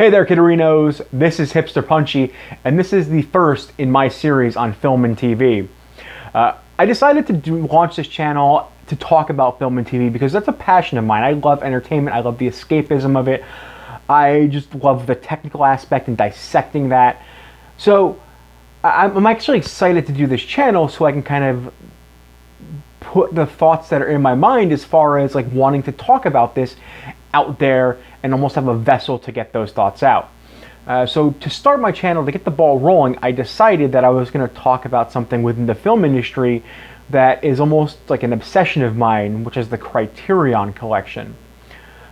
Hey there, Kiderinos. This is Hipster Punchy, and this is the first in my series on film and TV. I decided to launch this channel to talk about film and TV because that's a passion of mine. I love entertainment. I love the escapism of it. I just love the technical aspect and dissecting that. So I'm actually excited to do this channel so I can kind of put the thoughts that are in my mind as far as like wanting to talk about this out there and almost have a vessel to get those thoughts out. So to start my channel, to get the ball rolling, I decided that I was going to talk about something within the film industry that is almost like an obsession of mine, which is the Criterion collection.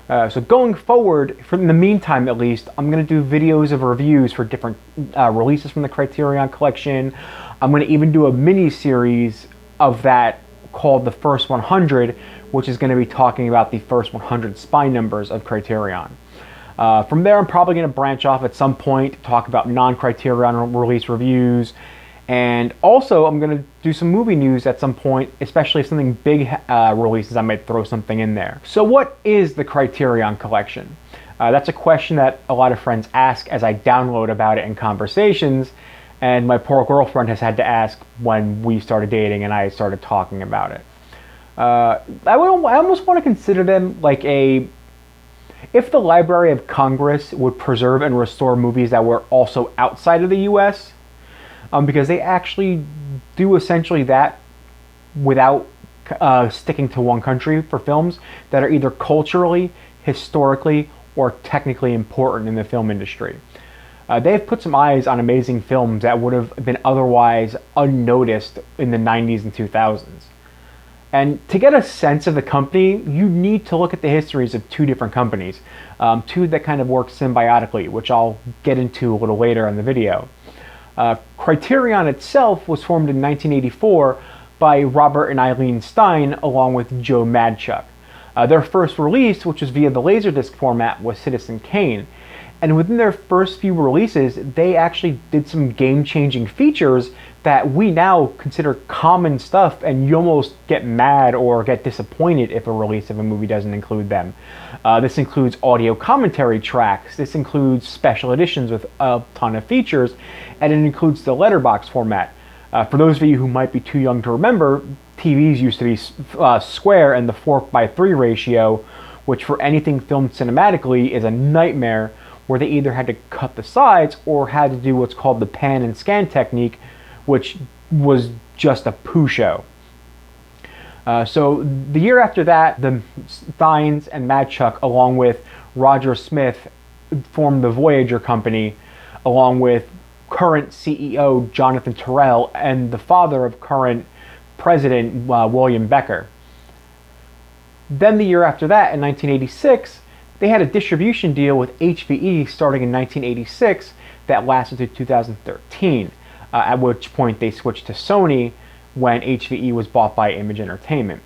So going forward, in the meantime at least, I'm going to do videos of reviews for different releases from the Criterion collection. I'm going to even do a mini-series of that called The First 100, which is going to be talking about the first 100 spy numbers of Criterion. From there, I'm probably going to branch off at some point to talk about non-Criterion release reviews, and also I'm going to do some movie news at some point, especially if something big releases, I might throw something in there. So what is the Criterion collection? That's a question that a lot of friends ask as I download about it in conversations, and my poor girlfriend has had to ask when we started dating and I started talking about it. I almost want to consider them like if the Library of Congress would preserve and restore movies that were also outside of the US, because they actually do essentially that without sticking to one country for films that are either culturally, historically, or technically important in the film industry. They've put some eyes on amazing films that would have been otherwise unnoticed in the 90s and 2000s. And to get a sense of the company, you need to look at the histories of two different companies, two that kind of work symbiotically, which I'll get into a little later in the video. Criterion itself was formed in 1984 by Robert and Eileen Stein along with Joe Madchuk. Their first release, which was via the Laserdisc format, was Citizen Kane. And within their first few releases, they actually did some game-changing features that we now consider common stuff, and you almost get mad or get disappointed if a release of a movie doesn't include them. This includes audio commentary tracks, this includes special editions with a ton of features, and it includes the letterbox format. For those of you who might be too young to remember, TVs used to be square and the 4:3 ratio, which for anything filmed cinematically is a nightmare, where they either had to cut the sides or had to do what's called the pan and scan technique, which was just a poo show. So the year after that, the Steins and Madchuk, along with Roger Smith, formed the Voyager Company, along with current CEO Jonathan Terrell and the father of current president William Becker. Then the year after that, in 1986, they had a distribution deal with HVE starting in 1986 that lasted to 2013, at which point they switched to Sony when HVE was bought by Image Entertainment.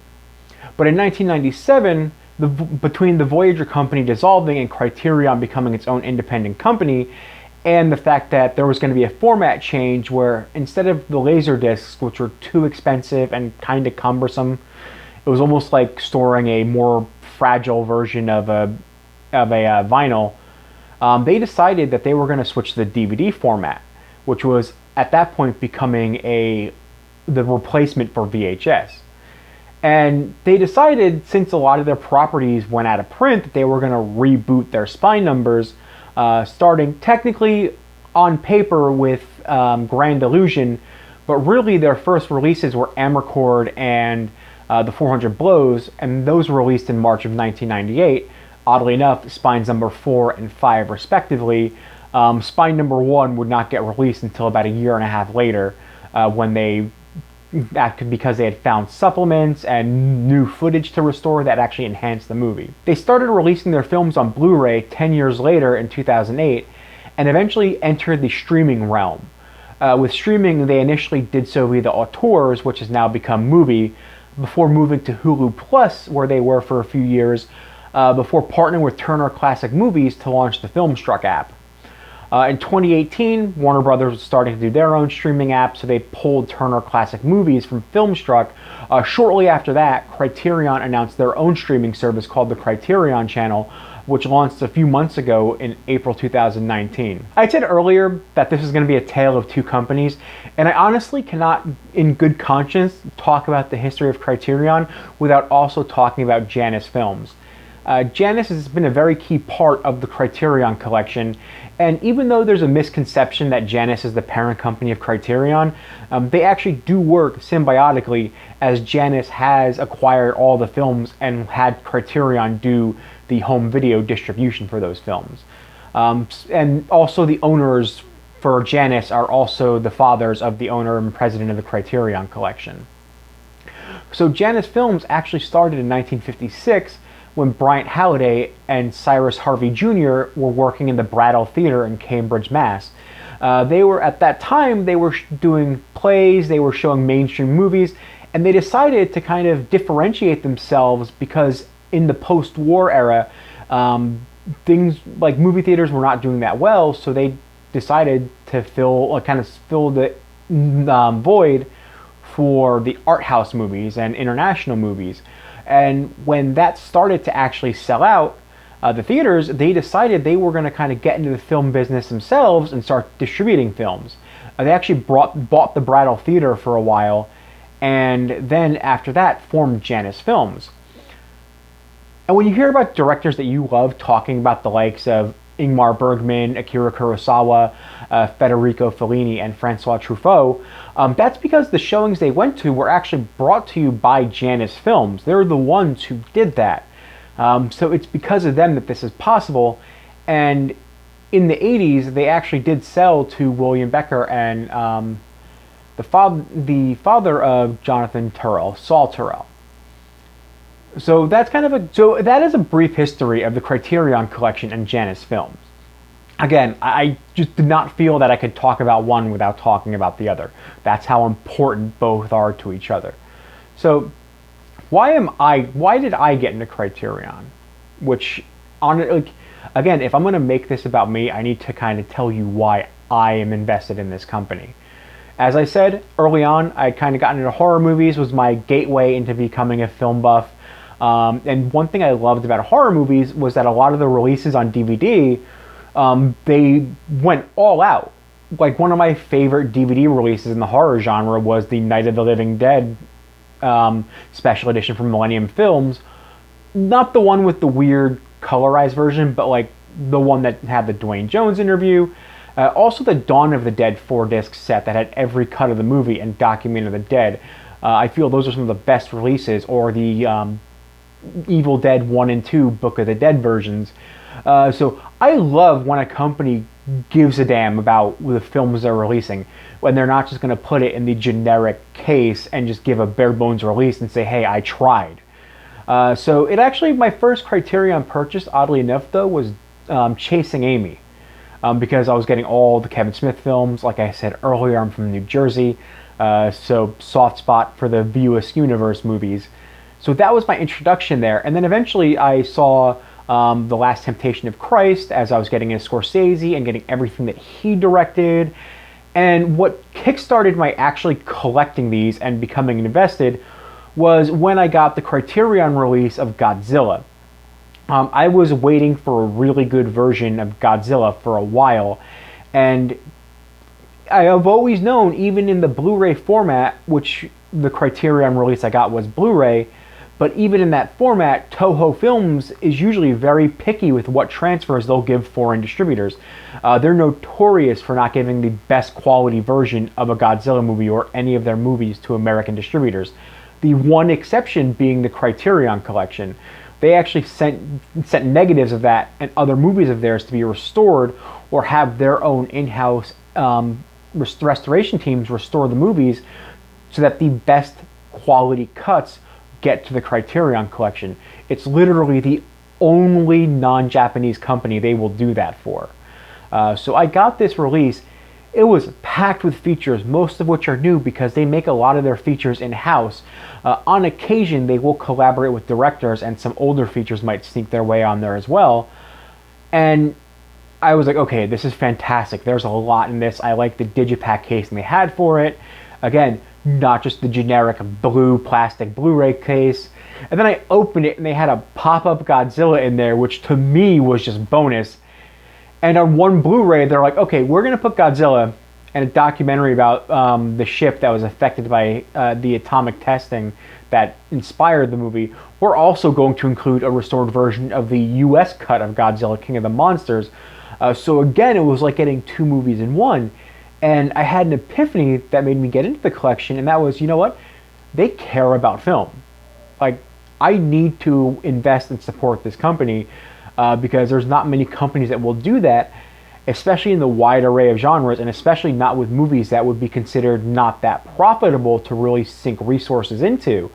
But in 1997, between the Voyager Company dissolving and Criterion becoming its own independent company, and the fact that there was going to be a format change where instead of the laser discs, which were too expensive and kind of cumbersome, it was almost like storing a more fragile version of a vinyl, they decided that they were going to switch to the DVD format, which was at that point becoming the replacement for VHS. And they decided, since a lot of their properties went out of print, that they were going to reboot their spy numbers, starting technically on paper with Grand Illusion, but really their first releases were Amarcord and the 400 Blows, and those were released in March of 1998. Oddly enough, Spines number 4 and 5 respectively. Spine number 1 would not get released until about a year and a half later, because they had found supplements and new footage to restore that actually enhanced the movie. They started releasing their films on Blu-ray 10 years later in 2008, and eventually entered the streaming realm. With streaming, they initially did so via the auteurs, which has now become Mubi, before moving to Hulu Plus, where they were for a few years, before partnering with Turner Classic Movies to launch the Filmstruck app. In 2018, Warner Brothers was starting to do their own streaming app, so they pulled Turner Classic Movies from Filmstruck. Shortly after that, Criterion announced their own streaming service called the Criterion Channel, which launched a few months ago in April 2019. I said earlier that this is going to be a tale of two companies, and I honestly cannot, in good conscience, talk about the history of Criterion without also talking about Janus Films. Janus has been a very key part of the Criterion collection, and even though there's a misconception that Janus is the parent company of Criterion, they actually do work symbiotically, as Janus has acquired all the films and had Criterion do the home video distribution for those films. And also the owners for Janus are also the fathers of the owner and president of the Criterion collection. So Janus Films actually started in 1956 when Bryant Halliday and Cyrus Harvey Jr. were working in the Brattle Theater in Cambridge, Mass. They were, at that time, they were doing plays, they were showing mainstream movies, and they decided to kind of differentiate themselves because in the post-war era, things like movie theaters were not doing that well, so they decided to fill the void for the art house movies and international movies. And when that started to actually sell out the theaters, they decided they were going to kind of get into the film business themselves and start distributing films. They actually bought the Brattle Theater for a while, and then after that formed Janus Films. And when you hear about directors that you love talking about the likes of Ingmar Bergman, Akira Kurosawa, Federico Fellini, and Francois Truffaut, that's because the showings they went to were actually brought to you by Janus Films. They're the ones who did that. So it's because of them that this is possible. And in the 80s, they actually did sell to William Becker and the father of Jonathan Turrell, Saul Turrell. So that's that is a brief history of the Criterion collection and Janus Films. Again, I just did not feel that I could talk about one without talking about the other. That's how important both are to each other. So why did I get into Criterion? Which, again, if I'm going to make this about me, I need to kind of tell you why I am invested in this company. As I said early on, I kind of got into horror movies, was my gateway into becoming a film buff. And one thing I loved about horror movies was that a lot of the releases on DVD, they went all out. Like, one of my favorite DVD releases in the horror genre was the Night of the Living Dead special edition from Millennium Films. Not the one with the weird colorized version, but like the one that had the Dwayne Jones interview. Also the Dawn of the Dead 4-disc set that had every cut of the movie and documented the dead. I feel those are some of the best releases, or the Evil Dead 1 and 2 Book of the Dead versions. So I love when a company gives a damn about the films they're releasing, when they're not just going to put it in the generic case and just give a bare bones release and say, hey, I tried. So it actually, my first Criterion purchase, oddly enough though, was Chasing Amy. Because I was getting all the Kevin Smith films. Like I said earlier, I'm from New Jersey, so soft spot for the View Askew universe movies. So that was my introduction there. And then eventually I saw The Last Temptation of Christ as I was getting into Scorsese and getting everything that he directed. And what kickstarted my actually collecting these and becoming invested was when I got the Criterion release of Godzilla. I was waiting for a really good version of Godzilla for a while, and I have always known, even in the Blu-ray format, which the Criterion release I got was Blu-ray, but even in that format, Toho Films is usually very picky with what transfers they'll give foreign distributors. They're notorious for not giving the best quality version of a Godzilla movie or any of their movies to American distributors. The one exception being the Criterion collection. They actually sent negatives of that and other movies of theirs to be restored, or have their own in-house restoration teams restore the movies so that the best quality cuts get to the Criterion collection. It's literally the only non-Japanese company they will do that for. So I got this release. It was packed with features, most of which are new because they make a lot of their features in-house. On occasion, they will collaborate with directors, and some older features might sneak their way on there as well. And I was like, okay, this is fantastic. There's a lot in this. I like the digipack casing they had for it. Again, not just the generic blue plastic Blu-ray case. And then I opened it and they had a pop-up Godzilla in there, which to me was just bonus. And on one Blu-ray, they're like, okay, we're going to put Godzilla and a documentary about the ship that was affected by the atomic testing that inspired the movie. We're also going to include a restored version of the US cut of Godzilla King of the Monsters. So again, it was like getting two movies in one. And I had an epiphany that made me get into the collection, and that was, you know what? They care about film. Like, I need to invest and support this company because there's not many companies that will do that, especially in the wide array of genres, and especially not with movies that would be considered not that profitable to really sink resources into.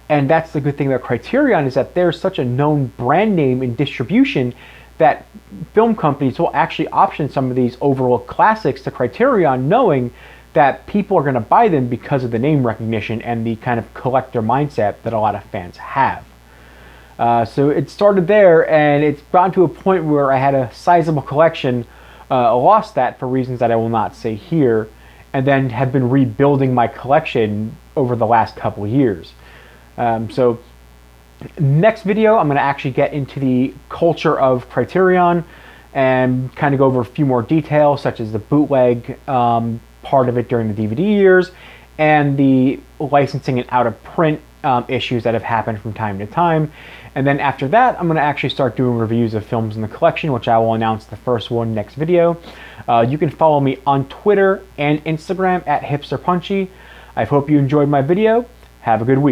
And that's the good thing about Criterion, is that there's such a known brand name in distribution that film companies will actually option some of these overlooked classics to Criterion, knowing that people are going to buy them because of the name recognition and the kind of collector mindset that a lot of fans have. So it started there, and it's gotten to a point where I had a sizable collection, lost that for reasons that I will not say here, and then have been rebuilding my collection over the last couple years. So next video, I'm going to actually get into the culture of Criterion and kind of go over a few more details, such as the bootleg part of it during the DVD years and the licensing and out of print issues that have happened from time to time. And then after that, I'm going to actually start doing reviews of films in the collection, which I will announce the first one next video. You can follow me on Twitter and Instagram at hipsterpunchy. I hope you enjoyed my video. Have a good week.